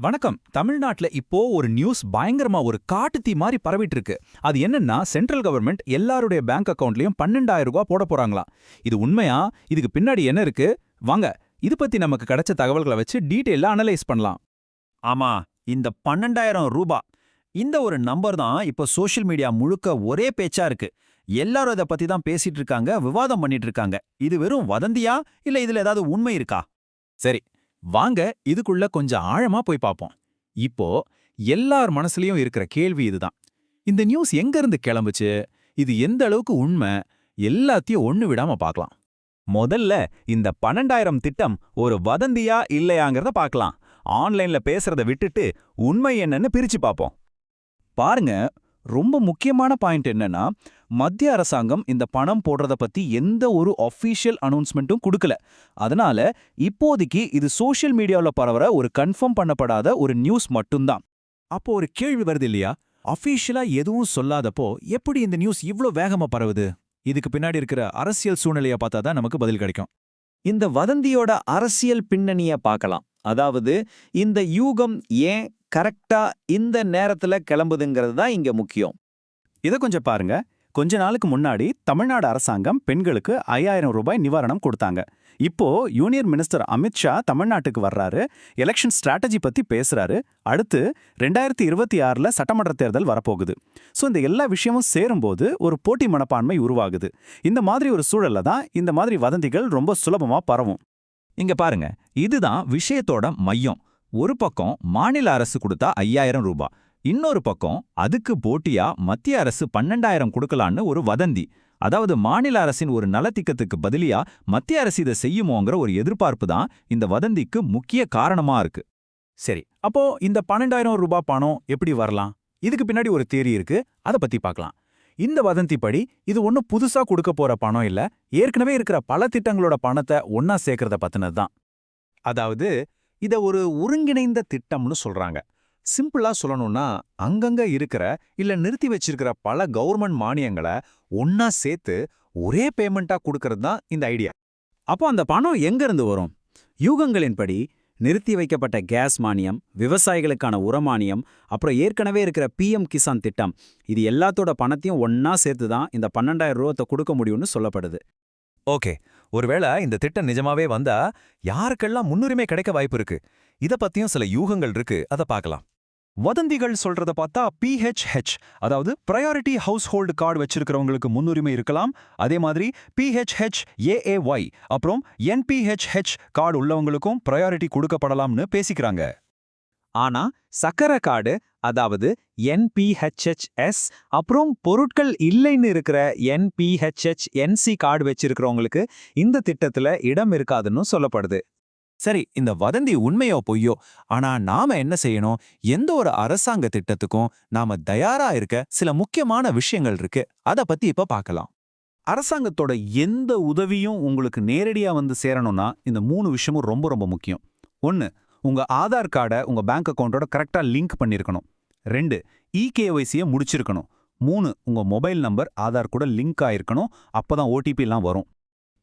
வணக்கம். தமிழ்நாட்டுல இப்போ ஒரு நியூஸ் பயங்கரமா ஒரு காட்டுத்தீ மாதிரி பரவிட்டு இருக்கு. அது என்னன்னா, சென்ட்ரல் கவர்மெண்ட் எல்லாருடைய பேங்க் அக்கவுண்ட்லயும் 12,000 ரூபாய் போட போறாங்களாம். இது உண்மையா? இதுக்கு பின்னாடி என்ன இருக்கு? வாங்க, இது பத்தி நமக்கு கிடைச்ச தகவல்களை வச்சு டீடைலா அனலைஸ் பண்ணலாம். ஆமா, இந்த 12,000 ரூபா இந்த ஒரு நம்பர் தான் இப்ப சோஷியல் மீடியா முழுக்க ஒரே பேச்சா இருக்கு. எல்லாரும் இத பத்தி தான் பேசிட்டு இருக்காங்க, விவாதம் பண்ணிட்டு இருக்காங்க. இது வெறும் வதந்தியா இல்ல இதுல ஏதாவது உண்மை இருக்கா? சரி, வாங்க இதுக்குள்ள கொஞ்சம் ஆழமா போய் பார்ப்போம். இப்போ எல்லார் மனசுலயும் இருக்கிற கேள்வி இதுதான். இந்த நியூஸ் எங்க இருந்து கிளம்புச்சு? இது எந்த அளவுக்கு உண்மை? எல்லாத்தையும் ஒண்ணு விடாம பார்க்கலாம். முதல்ல இந்த 12,000 திட்டம் ஒரு வதந்தியா இல்லையாங்கிறத பார்க்கலாம். ஆன்லைன்ல பேசுறத விட்டுட்டு உண்மை என்னன்னு பிரிச்சு பார்ப்போம். பாருங்க, ரொம்ப முக்கியமான பாயிண்ட் என்னன்னா, மத்திய அரசாங்கம் இந்த பணம் போடுறத பத்தி எந்த ஒரு அஃபீஷியல் அனௌன்ஸ்மெண்ட்டும் கொடுக்கல. அதனால இப்போதைக்கு இது சோஷியல் மீடியாவுல பரவற ஒரு கன்ஃபார்ம் பண்ணப்படாத ஒரு நியூஸ் மட்டும்தான். அப்போ ஒரு கேள்வி வருது இல்லையா? அஃபீஷியலா எதுவும் சொல்லாதப்போ எப்படி இந்த நியூஸ் இவ்ளோ வேகமா பரவுது? இதுக்கு பின்னாடி இருக்கிற அரசியல் சூழ்நிலைய பார்த்தா தான் நமக்கு பதில் கிடைக்கும். இந்த வதந்தியோட அரசியல் பின்னணிய பார்க்கலாம். அதாவது இந்த யூகம் ஏன் கரெக்டா இந்த நேரத்துல கிளம்புதுங்கிறது தான் இங்க முக்கியம். இத கொஞ்சம் பாருங்க. கொஞ்ச நாளுக்கு முன்னாடி தமிழ்நாடு அரசாங்கம் பெண்களுக்கு 5,000 ரூபாய் நிவாரணம் கொடுத்தாங்க. இப்போ யூனியன் மினிஸ்டர் அமித் ஷா தமிழ்நாட்டுக்கு வர்றாரு, எலெக்ஷன் ஸ்ட்ராட்டஜி பத்தி பேசுறாரு. அடுத்து 2026ல சட்டமன்ற தேர்தல் வரப்போகுது. சோ இந்த எல்லா விஷயமும் சேரும்போது ஒரு போட்டி மனப்பான்மை உருவாகுது. இந்த மாதிரி ஒரு சூழல்ல தான் இந்த மாதிரி வதந்திகள் ரொம்ப சுலபமா பரவும். இங்க பாருங்க, இதுதான் விஷயத்தோட மையம். ஒரு பக்கம் மாநில அரசு கொடுத்தா 5,000 ரூபாய், இன்னொரு பக்கம் அதுக்கு போட்டியா மத்திய அரசு 12,000 கொடுக்கலான்னு ஒரு வதந்தி. அதாவது மாநில அரசின் ஒரு நலத்திட்டத்துக்கு பதிலியா மத்திய அரசு இதை செய்யுமோங்கிற ஒரு எதிர்பார்ப்பு தான் இந்த வதந்திக்கு முக்கிய காரணமா இருக்கு. சரி, அப்போ இந்த 12,000 ரூபாய் பணம் எப்படி வரலாம்? இதுக்கு பின்னாடி ஒரு தியரி இருக்கு, அதை பத்தி பார்க்கலாம். இந்த வதந்தி படி இது ஒன்னும் புதுசா கொடுக்க போற பணம் இல்ல, ஏற்கனவே இருக்கிற பல திட்டங்களோட பணத்தை ஒன்னா சேர்க்கறத பத்தினதுதான். அதாவது இத ஒரு ஒருங்கிணைந்த திட்டம்னு சொல்றாங்க. சிம்பிளா சொல்லணும்னா, அங்கங்க இருக்கிற இல்ல நிறுத்தி வச்சிருக்கிற பல கவர்மெண்ட் மானியங்களை ஒன்னா சேர்த்து ஒரே பேமெண்டா கொடுக்கறது தான் இந்த ஐடியா. அப்போ அந்த பணம் எங்க இருந்து வரும்? யூகங்களின்படி நிறுத்தி வைக்கப்பட்ட கேஸ் மானியம், விவசாயிகளுக்கான உரமானியம், அப்புறம் ஏற்கனவே இருக்கிற பிஎம் கிசான் திட்டம், இது எல்லாத்தோட பணத்தையும் ஒன்னா சேர்த்து தான் இந்த 12,000 ரூபாய் கொடுக்க முடியும்னு சொல்லப்படுது. ஓகே, ஒருவேளை இந்த திட்டம் நிஜமாவே வந்தா யாருக்கெல்லாம் முன்னுரிமை கிடைக்க வாய்ப்பு இருக்கு? இத பத்தியும் சில யூகங்கள் இருக்கு, அத பார்க்கலாம். வதந்திகள் சொல்றத பார்த்தா PHH, அதாவது பிரையாரிட்டி ஹவுஸ் ஹோல்டு கார்டு வச்சிருக்கிறவங்களுக்கு முன்னுரிமை இருக்கலாம். அதே மாதிரி PHH AAY அப்புறம் NPHH கார்டு உள்ளவங்களுக்கும் பிரையாரிட்டி கொடுக்கப்படலாம்னு பேசிக்கிறாங்க. ஆனா சக்கரை கார்டு, அதாவது NPHHS, அப்புறம் பொருட்கள் இல்லைன்னு இருக்கிற NPHHNC கார்டு வச்சிருக்கிறவங்களுக்கு இந்த திட்டத்துல இடம் இருக்காதுன்னு சொல்லப்படுது. சரி, இந்த வதந்தி உண்மையோ பொய்யோ, ஆனா நாம என்ன செய்யணும்? எந்த ஒரு அரசாங்க திட்டத்துக்கும் நாம தயாரா இருக்க சில முக்கியமான விஷயங்கள் இருக்கு, அத பத்தி இப்ப பார்க்கலாம். அரசாங்கத்தோட எந்த உதவியும் உங்களுக்கு நேரடியா வந்து சேரணும்னா இந்த 3 விஷயமும் ரொம்ப ரொம்ப முக்கியம். 1, உங்க ஆதார் கார்டை உங்க பேங்க் அக்கவுண்டோட கரெக்டா லிங்க் பண்ணிருக்கணும். 2, EKYC முடிச்சிருக்கணும். 3, உங்க மொபைல் நம்பர் ஆதார் கூட லிங்க் ஆயிருக்கணும். அப்பதான் OTP எல்லாம் வரும்.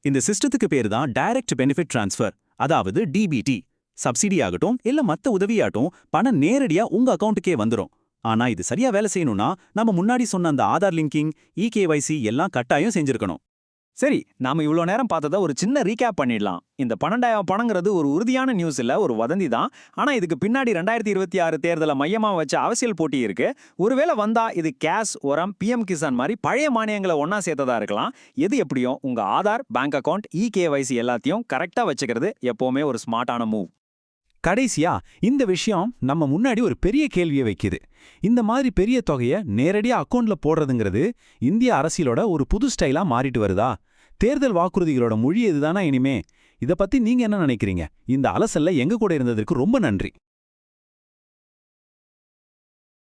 இந்த சிஸ்டத்துக்கு பேரு தான் டைரக்ட் பெனிஃபிட் டிரான்ஸ்ஃபர், அதாவது DBT. சப்சிடி ஆகட்டும் இல்ல மத்த உதவியாட்டும் பணம் நேரடியா உங்க அக்கவுண்ட்டுக்கே வந்துரும். ஆனா இது சரியா வேலை செய்யணும்னா நம்ம முன்னாடி சொன்ன அந்த ஆதார் லிங்கிங், EKYC எல்லாம் கட்டாயம் செஞ்சிருக்கணும். சரி, நாம இவ்வளோ நேரம் பார்த்ததை ஒரு சின்ன ரீகேப் பண்ணிடலாம். இந்த 12,000 பணங்கிறது ஒரு உறுதியான நியூஸ் இல்ல, ஒரு வதந்தி தான். ஆனா இதுக்கு பின்னாடி 2026 தேர்தலை மையமா வச்ச அரசியல் போட்டி இருக்கு. ஒருவேளை வந்தா இது கேஸ், உரம், PM கிசான் மாதிரி பழைய மானியங்களை ஒன்னா சேர்த்ததா இருக்கலாம். எது எப்படியும் உங்க ஆதார், பேங்க் அக்கவுண்ட், EKYC எல்லாத்தையும் கரெக்டா வச்சுக்கிறது எப்பவுமே ஒரு ஸ்மார்ட்டான மூவ். கடைசியா இந்த விஷயம் நம்ம முன்னாடி ஒரு பெரிய கேள்வியை வைக்குது. இந்த மாதிரி பெரிய தொகையை நேரடியா அக்கவுண்ட்ல போடுறதுங்கிறது இந்திய அரசியலோட ஒரு புது ஸ்டைலா மாறிட்டு வருதா? தேர்தல் வாக்குறுதிகளோட மொழி இதுதானா இனிமே? இத பத்தி நீங்க என்ன நினைக்கிறீங்க? இந்த அலசல்ல எங்க கூட இருந்ததற்கு ரொம்ப நன்றி.